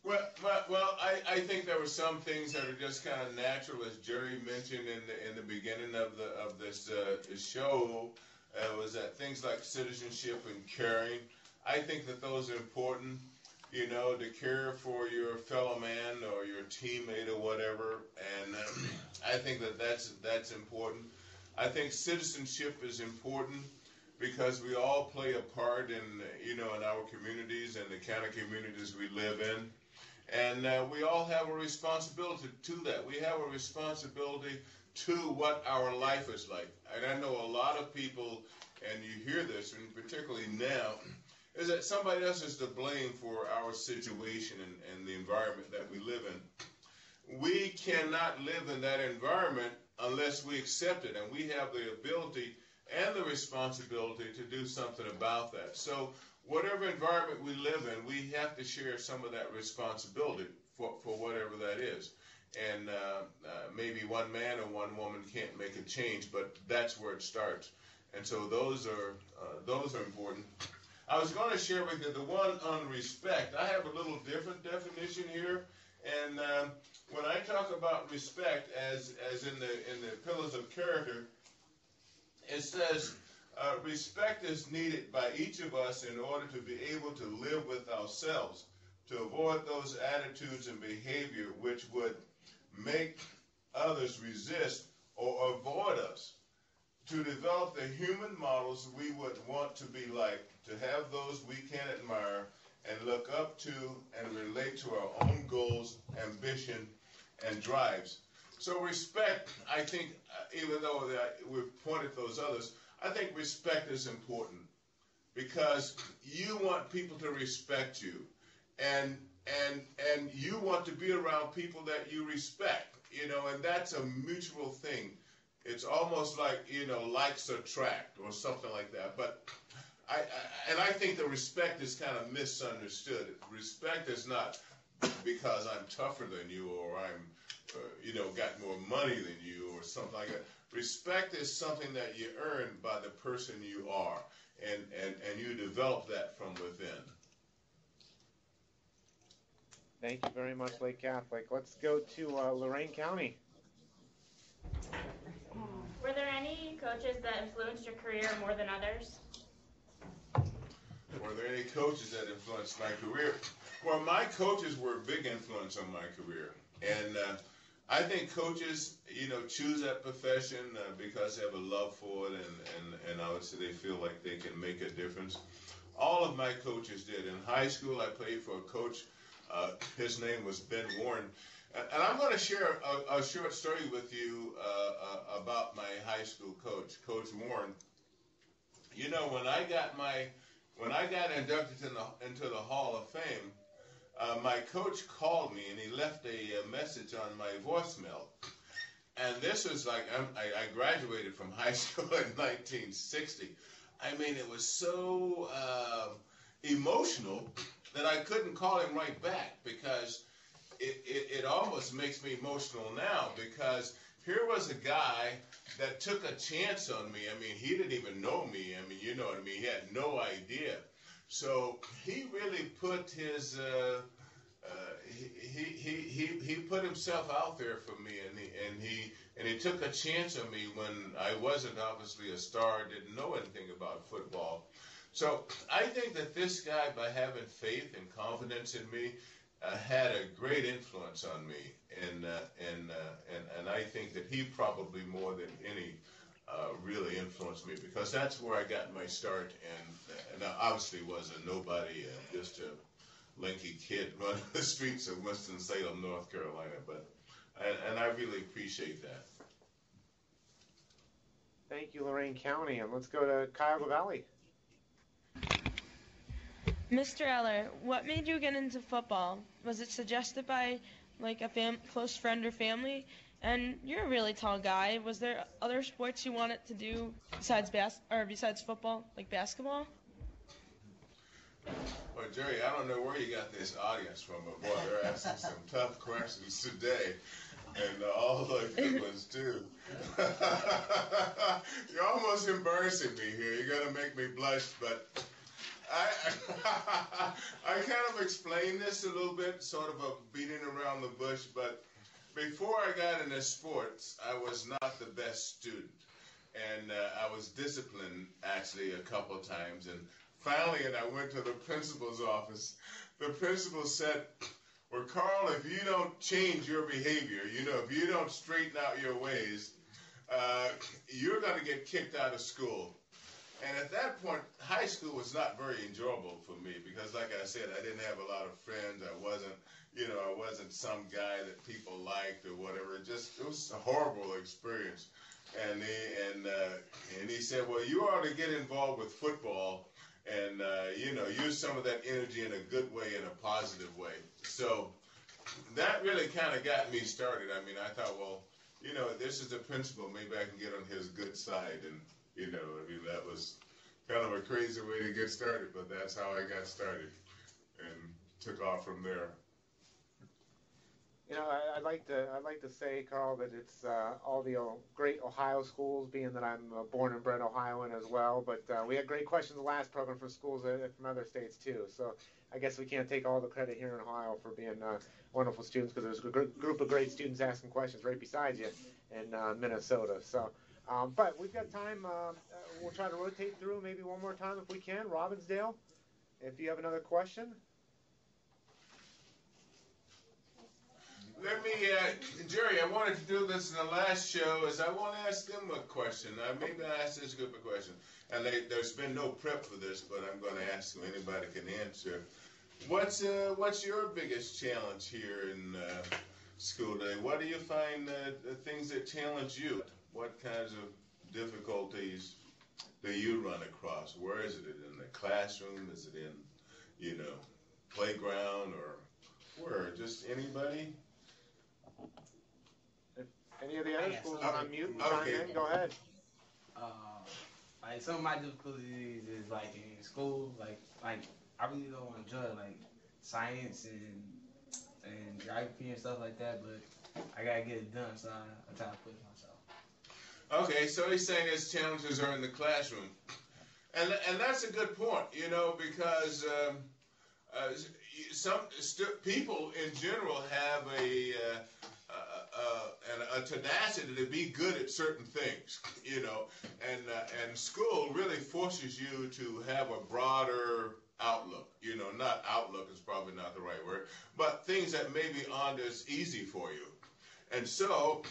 Well, I think there were some things that are just kind of natural, as Jerry mentioned in the beginning of this show. Was that things like citizenship and caring. I think that those are important. To care for your fellow man or your teammate or whatever, and I think that's important. I think citizenship is important because we all play a part in our communities and the kind of communities we live in, and we all have a responsibility to that. We have a responsibility to what our life is like. And I know a lot of people, and you hear this, and particularly now, is that somebody else is to blame for our situation and the environment that we live in. We cannot live in that environment unless we accept it, and we have the ability and the responsibility to do something about that. So whatever environment we live in, we have to share some of that responsibility for whatever that is. And maybe one man or one woman can't make a change, but that's where it starts. And so those are important. I was going to share with you the one on respect. I have a little different definition here. And when I talk about respect, as in the pillars of character, it says respect is needed by each of us in order to be able to live with ourselves, to avoid those attitudes and behavior which would make others resist or avoid us, to develop the human models we would want to be like, to have those we can admire and look up to and relate to our own goals, ambition, and drives. So respect, I think, even though we've pointed those others, I think respect is important because you want people to respect you, and you want to be around people that you respect, and that's a mutual thing. It's almost like, likes attract or something like that. But I think the respect is kind of misunderstood. Respect is not because I'm tougher than you or I'm, got more money than you or something like that. Respect is something that you earn by the person you are, and you develop that from within. Thank you very much, Lake Catholic. Let's go to Lorain County. Were there any coaches that influenced your career more than others? Were there any coaches that influenced my career? Well, my coaches were a big influence on my career. And I think coaches, choose that profession because they have a love for it and obviously they feel like they can make a difference. All of my coaches did. In high school, I played for a coach. His name was Ben Warren. And I'm going to share a short story with you about my high school coach, Coach Warren. When I got inducted into the Hall of Fame, my coach called me and he left a message on my voicemail. And this was like, I graduated from high school in 1960. I mean, it was so emotional that I couldn't call him right back because it almost makes me emotional now because here was a guy that took a chance on me. I mean, he didn't even know me. I mean, you know what I mean? He had no idea. So he really put his, he put himself out there for me, and he took a chance on me when I wasn't obviously a star, didn't know anything about football. So I think that this guy, by having faith and confidence in me, had a great influence on me, and I think that he probably more than any really influenced me because that's where I got my start, and I obviously was a nobody, just a lanky kid running the streets of Winston-Salem, North Carolina, and I really appreciate that. Thank you, Lorain County, and let's go to Cuyahoga Valley. Mr. Eller, what made you get into football? Was it suggested by like a close friend or family? And you're a really tall guy. Was there other sports you wanted to do besides football, like basketball? Well, Jerry, I don't know where you got this audience from, but boy, they're asking some tough questions today, and all the good ones too. You're almost embarrassing me here. You're gonna make me blush, but I kind of explained this a little bit, sort of a beating around the bush, but before I got into sports, I was not the best student, and I was disciplined actually a couple of times, and finally, I went to the principal's office. The principal said, well, Carl, if you don't change your behavior, if you don't straighten out your ways, you're going to get kicked out of school. And at that point, high school was not very enjoyable for me because, like I said, I didn't have a lot of friends. I wasn't some guy that people liked or whatever. It was a horrible experience. And he said, well, you ought to get involved with football and, use some of that energy in a good way, in a positive way. So that really kind of got me started. I mean, I thought, well, this is the principal. Maybe I can get on his good side. And, that was kind of a crazy way to get started, but that's how I got started and took off from there. I'd like to say, Carl, that it's all the great Ohio schools, being that I'm a born and bred Ohioan as well. But we had great questions in the last program from schools from other states too. So I guess we can't take all the credit here in Ohio for being wonderful students, because there's a group of great students asking questions right beside you in Minnesota. So, but we've got time. We'll try to rotate through maybe one more time if we can. Robbinsdale, if you have another question. Let me, Jerry, I wanted to do this in the last show, is I want to ask them a question. Maybe I ask this group a question. And there's been no prep for this, but I'm going to ask them. Anybody can answer. What's your biggest challenge here in school today? What do you find the things that challenge you? What kinds of difficulties do you run across? Where is it? In the classroom? Is it in, playground, or where? Just anybody? If any of the other schools are on mute, chime in. Go ahead. Like some of my difficulties is like in school, like I really don't enjoy like science and geography and stuff like that, but I gotta get it done, so I try to push myself. Okay, so he's saying his challenges are in the classroom, and that's a good point, because some people in general have a tenacity to be good at certain things, and school really forces you to have a broader outlook. Not outlook is probably not the right word, but things that maybe aren't as easy for you. And so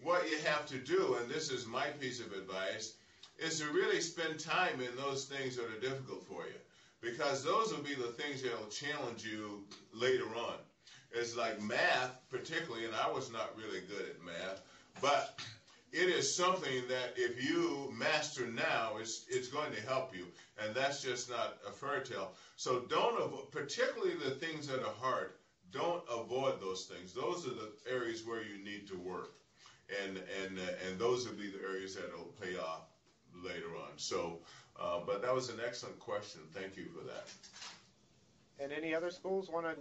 what you have to do, and this is my piece of advice, is to really spend time in those things that are difficult for you, because those will be the things that will challenge you later on. It's like math, particularly, and I was not really good at math, but it is something that if you master now, it's going to help you, and that's just not a fairy tale. So particularly the things that are hard, don't avoid those things. Those are the areas where you need to work, and those will be the areas that will pay off later on. So, but that was an excellent question. Thank you for that. And any other schools want to?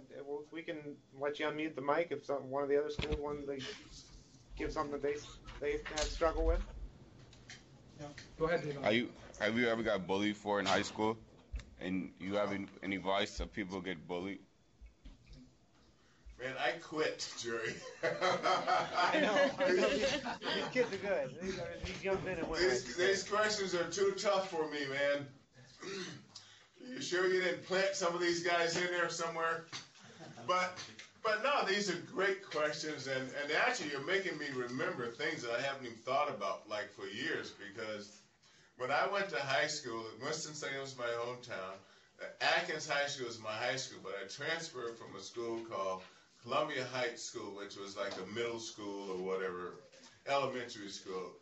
We can let you unmute the mic if one of the other schools wanted to give something that they had struggled with. Yeah. Go ahead, David. Have you ever got bullied for in high school? And you have any advice of people who get bullied? Man, I quit, Jerry. I know. These kids are good. These young men and women. These questions are too tough for me, man. You sure you didn't plant some of these guys in there somewhere? But no, these are great questions, and actually you're making me remember things that I haven't even thought about like for years, because when I went to high school, Winston-Salem was my hometown. Atkins High School was my high school, but I transferred from a school called Columbia Heights School, which was like a middle school or whatever, elementary school.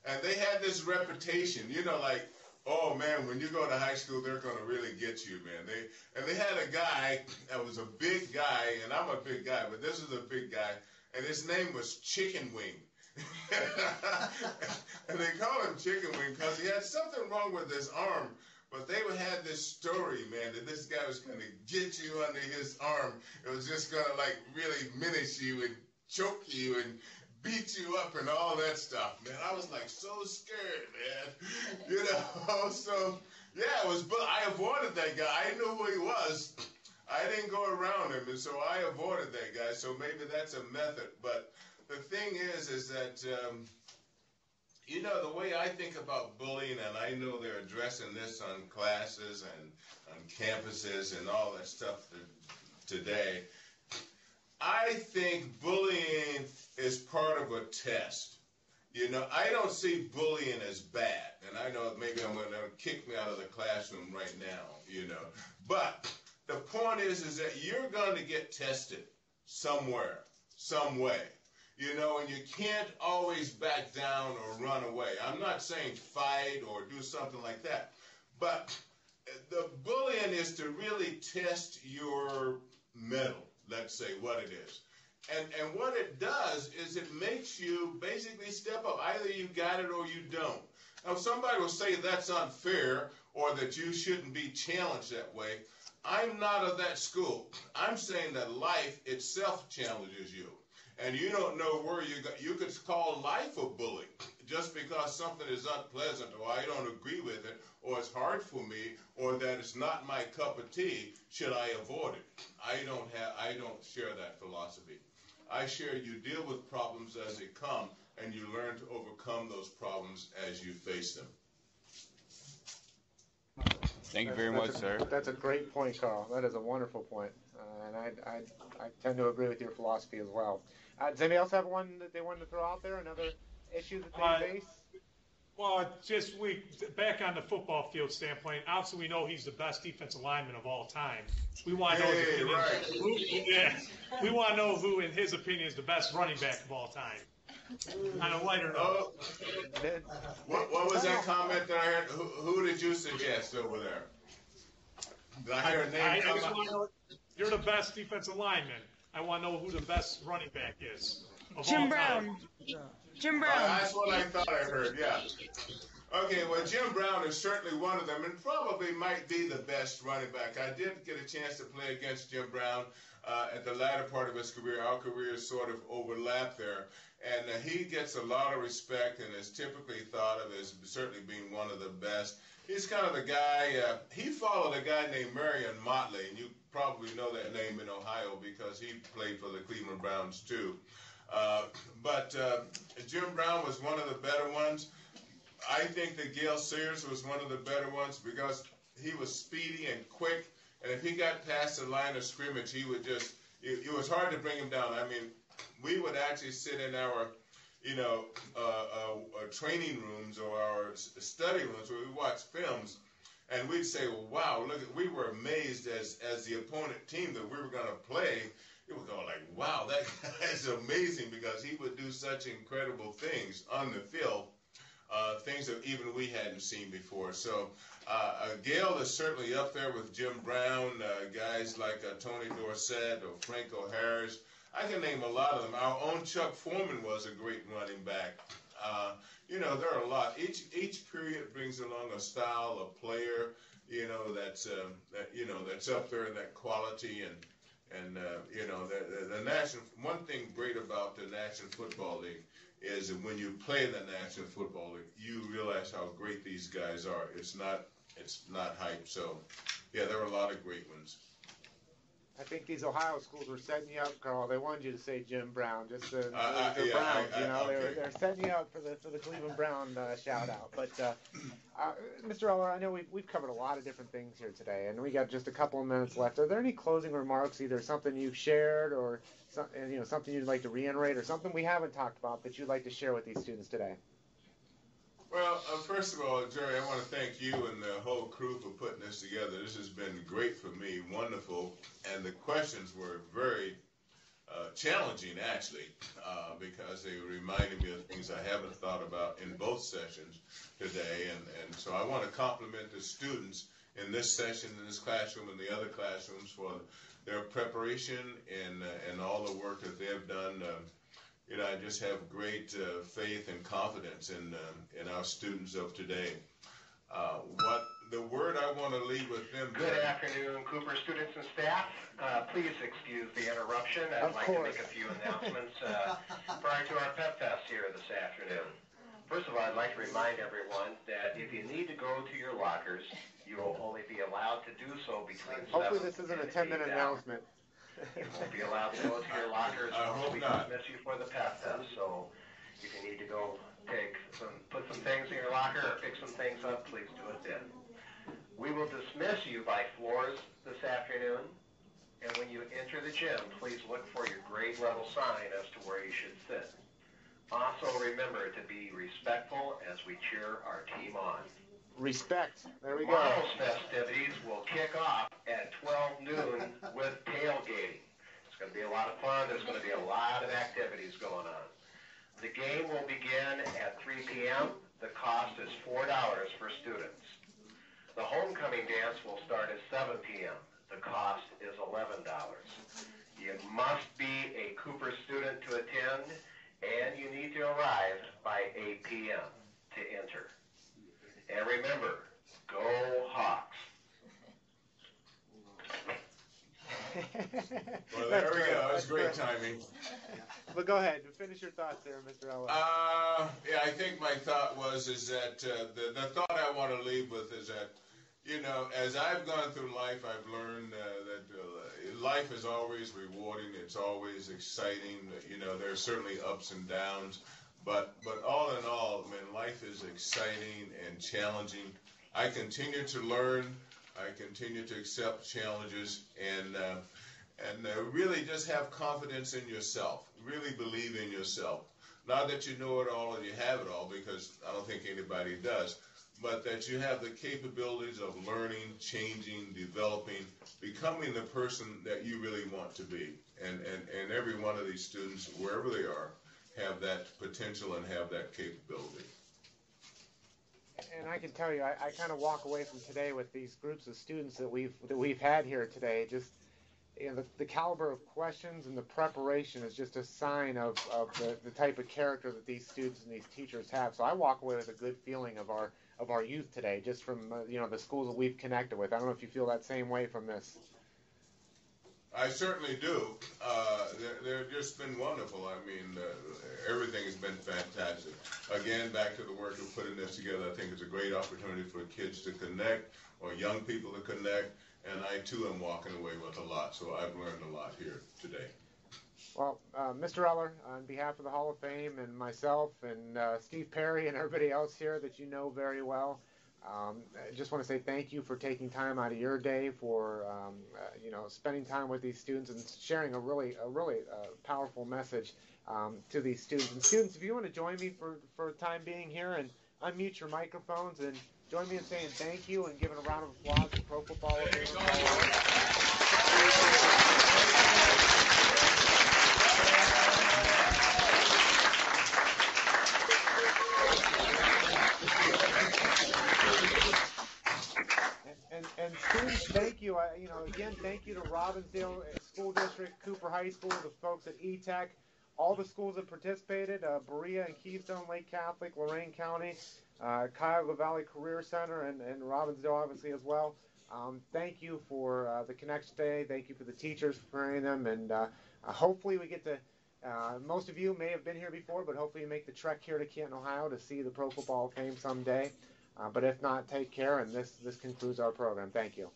And they had this reputation, like, oh man, when you go to high school, they're going to really get you, man. They had a guy that was a big guy, and I'm a big guy, but this was a big guy, and his name was Chicken Wing. And they called him Chicken Wing because he had something wrong with his arm. But they had this story, man, that this guy was going to get you under his arm. It was just going to, like, really menace you and choke you and beat you up and all that stuff, man. I was, like, so scared, man. So, yeah, I avoided that guy. I knew who he was. I didn't go around him, and so I avoided that guy. So maybe that's a method. But the thing is that, the way I think about bullying, and I know they're addressing this on classes and on campuses and all that stuff today, I think bullying is part of a test. You know, I don't see bullying as bad, and I know maybe I'm going to kick me out of the classroom right now, you know. But the point is that you're going to get tested somewhere, some way, you know, and you can't always back down or run away. I'm not saying fight or do something like that, but the bullying is to really test your mettle, let's say, what it is. And what it does is it makes you basically step up. Either you got it or you don't. Now, somebody will say that's unfair or that you shouldn't be challenged that way. I'm not of that school. I'm saying that life itself challenges you. And you don't know where you could call life a bully just because something is unpleasant or I don't agree with it or it's hard for me or that it's not my cup of tea. Should I avoid it? I don't share that philosophy. I share you deal with problems as they come and you learn to overcome those problems as you face them. Thank you very much, sir. That's a great point, Carl. That is a wonderful point. And I tend to agree with your philosophy as well. Does anybody else have one that they wanted to throw out there? Another issue that they face? Well, just back on the football field standpoint, obviously we know he's the best defensive lineman of all time. We want to know we want to know who, in his opinion, is the best running back of all time. On a lighter note. What was that comment that I heard? Who did you suggest over there? Did I hear a name? I just want to know, you're the best defensive lineman. I want to know who the best running back is. Jim Brown. Jim Brown. That's what I thought I heard, yeah. Okay, well, Jim Brown is certainly one of them and probably might be the best running back. I did get a chance to play against Jim Brown at the latter part of his career. Our careers sort of overlap there. And he gets a lot of respect and is typically thought of as certainly being one of the best. He's kind of the guy, he followed a guy named Marion Motley, and you probably know that name in Ohio because he played for the Cleveland Browns too. But Jim Brown was one of the better ones. I think that Gale Sayers was one of the better ones because he was speedy and quick, and if he got past the line of scrimmage, he would just, it was hard to bring him down. I mean, we would actually sit in our, training rooms or our study rooms where we watched films, and we'd say, well, wow, look, we were amazed as the opponent team that we were going to play. It was going like, wow, that guy's amazing because he would do such incredible things on the field, things that even we hadn't seen before. So Gale is certainly up there with Jim Brown, guys like Tony Dorsett or Franco Harris. I can name a lot of them. Our own Chuck Foreman was a great running back. There are a lot. Each period brings along a style, a player, that's up there in that quality and the national. One thing great about the National Football League is that when you play in the National Football League, you realize how great these guys are. It's not hype. So, yeah, there are a lot of great ones. I think these Ohio schools were setting you up, Carl. They wanted you to say Jim Brown, just the Browns. They're setting you up for the Cleveland Brown shout out. But Mr. Eller, I know we've covered a lot of different things here today, and we got just a couple of minutes left. Are there any closing remarks, either something you've shared or something you'd like to reiterate, or something we haven't talked about that you'd like to share with these students today? Well, first of all, Jerry, I want to thank you and the whole crew for putting this together. This has been great for me, wonderful, and the questions were very challenging, actually, because they reminded me of things I haven't thought about in both sessions today, and so I want to compliment the students in this session, in this classroom, and the other classrooms for their preparation and all the work that they have done. I just have great faith and confidence in our students of today. What the word I want to leave with them. Good afternoon, Cooper students and staff. Please excuse the interruption. I'd like to make a few announcements prior to our Pep Fest here this afternoon. First of all, I'd like to remind everyone that if you need to go to your lockers, you will only be allowed to do so between 7 Hopefully this isn't a 10-minute announcement. You won't be allowed to go to your lockers once we dismiss you for the Pep Fest. So if you need to go put some things in your locker or pick some things up, please do it then. We will dismiss you by floors this afternoon. And when you enter the gym, please look for your grade level sign as to where you should sit. Also remember to be respectful as we cheer our team on. Respect. There we go. Tomorrow's festivities will kick off at 12 noon with tailgating. It's going to be a lot of fun. There's going to be a lot of activities going on. The game will begin at 3 p.m. The cost is $4 for students. The homecoming dance will start at 7 p.m. The cost is $11. You must be a Cooper student to attend, and you need to arrive by 8 p.m. to enter. And remember, go Hawks. Well, there we go. That was great timing. But go ahead. Finish your thoughts there, Mr. Eller. Yeah, I think my thought is that the thought I want to leave with is that, you know, as I've gone through life, I've learned that life is always rewarding. It's always exciting. You know, there's certainly ups and downs. But all in all, man, life is exciting and challenging. I continue to learn. I continue to accept challenges and really just have confidence in yourself. Really believe in yourself. Not that you know it all and you have it all, because I don't think anybody does, but that you have the capabilities of learning, changing, developing, becoming the person that you really want to be. And every one of these students, wherever they are, have that potential and have that capability. And I can tell you, I kind of walk away from today with these groups of students that we've had here today. Just, you know, the caliber of questions and the preparation is just a sign of the type of character that these students and these teachers have. So I walk away with a good feeling of our youth today, just from you know, the schools that we've connected with. I don't know if you feel that same way from this. I certainly do. They've just been wonderful. I mean, everything has been fantastic. Again, back to the work of putting this together, I think it's a great opportunity for kids to connect, or young people to connect, and I too am walking away with a lot. So I've learned a lot here today. Well, Mr. Eller, on behalf of the Hall of Fame and myself and Steve Perry and everybody else here that you know very well, I just want to say thank you for taking time out of your day for you know, spending time with these students and sharing a really powerful message to these students. And students, if you want to join me for the time being here and unmute your microphones and join me in saying thank you and giving a round of applause to Pro Football. And students, thank you. You know, again, thank you to Robbinsdale School District, Cooper High School, the folks at E-Tech, all the schools that participated, Berea and Keystone, Lake Catholic, Lorain County, Cuyahoga Valley Career Center, and Robbinsdale obviously as well. Thank you for the connection today. Thank you for the teachers for preparing them, and hopefully we get to, most of you may have been here before, but hopefully you make the trek here to Canton, Ohio to see the Pro Football Fame someday. But if not, take care, and this concludes our program. Thank you.